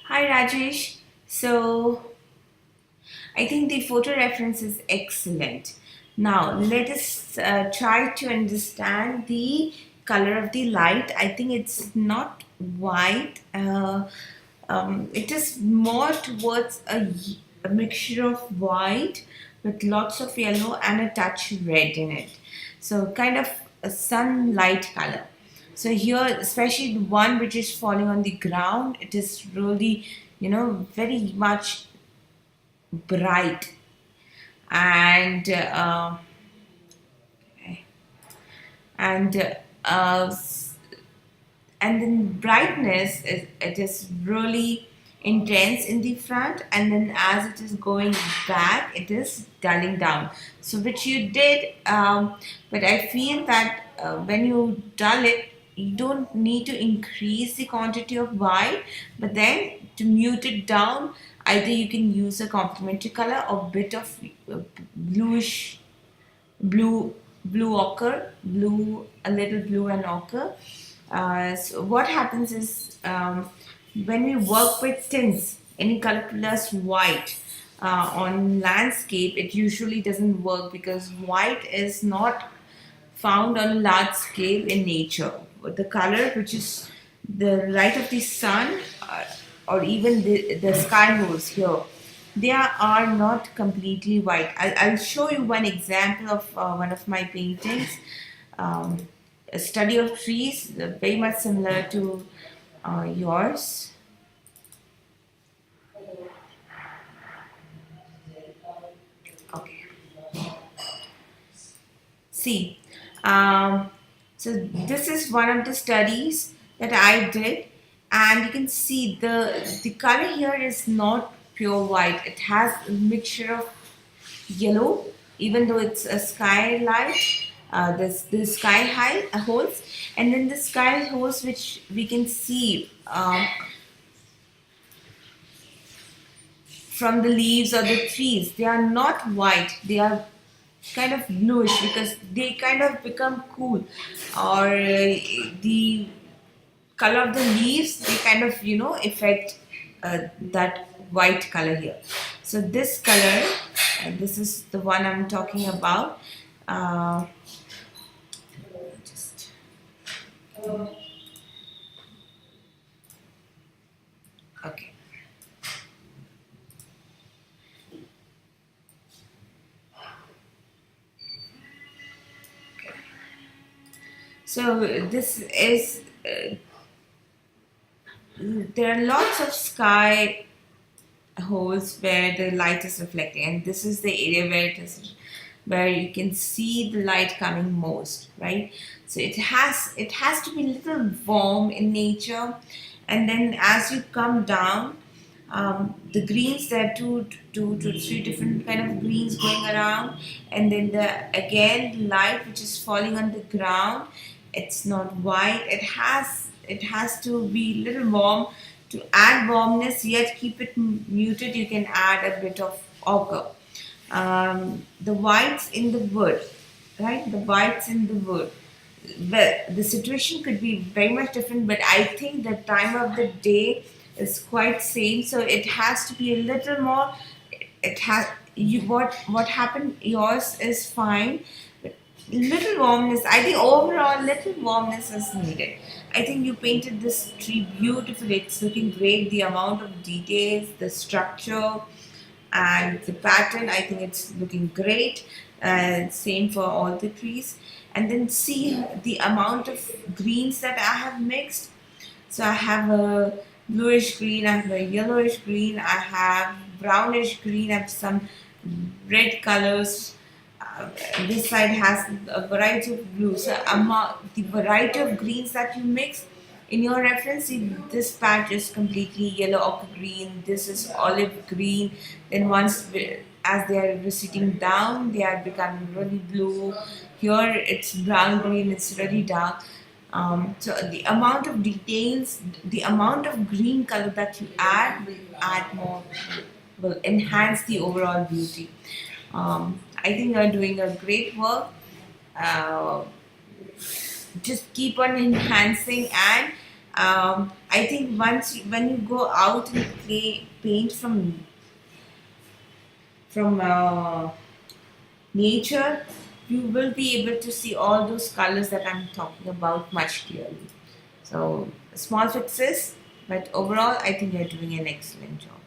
Hi Rajesh. So I think the photo reference is excellent. Now let us try to understand the color of the light. I think it's not white. It is more towards a mixture of white with lots of yellow and a touch red in it. So kind of a sunlight color. So here, especially the one which is falling on the ground, it is really, very much bright and and uh, and then brightness it is really intense in the front, and then as it is going back it is dulling down, so which you did, but I feel that when you dull it you don't need to increase the quantity of white, but then to mute it down either you can use a complementary color or bit of bluish blue, blue ochre, blue, a little blue and ochre. So what happens is, when we work with tints, any color plus white on landscape, it usually doesn't work because white is not found on a large scale in nature. The color, which is the light of the sun, or even the sky holes here, they are not completely white. I'll show you one example of one of my paintings. A study of trees, very much similar to yours. Okay. See, um, so this is one of the studies that I did, and you can see the color here is not pure white. It has a mixture of yellow, even though it's a skylight. This the sky high holes, and then the sky holes which we can see from the leaves or the trees. They are not white. They are kind of bluish because they kind of become cool, or the color of the leaves they kind of affect that white color here. So this color, this is the one I'm talking about. uh, just okay. So this is there are lots of sky holes where the light is reflecting, and this is the area where it is, where you can see the light coming most, right? So it has to be a little warm in nature, and then as you come down, the greens, there are two to three different kind of greens going around, and then the again light which is falling on the ground, it's not white. It has to be a little warm. To add warmness yet keep it muted, you can add a bit of ochre. The whites in the wood, right? The whites in the wood. Well, the situation could be very much different, but I think the time of the day is quite same. So it has to be a little more. It has you what happened. Yours is fine, but little warmness. I think overall little warmness is needed. I think you painted this tree beautifully. It's looking great. The amount of details, the structure, and the pattern, I think it's looking great. Same for all the trees. And then see the amount of greens that I have mixed. So I have a bluish green, I have a yellowish green, I have brownish green, I have some red colors. This side has a variety of blue. So the variety of greens that you mix in your reference, see, this patch is completely yellow ochre green. This is olive green. Then as they are receding down, they are becoming really blue. Here it's brown green. It's really dark. So the amount of details, the amount of green color that you add will add more, will enhance the overall beauty. I think you're doing a great work. Uh, just keep on enhancing, and I think when you go out and paint from nature, you will be able to see all those colors that I'm talking about much clearly. So small fixes, but overall, I think you're doing an excellent job.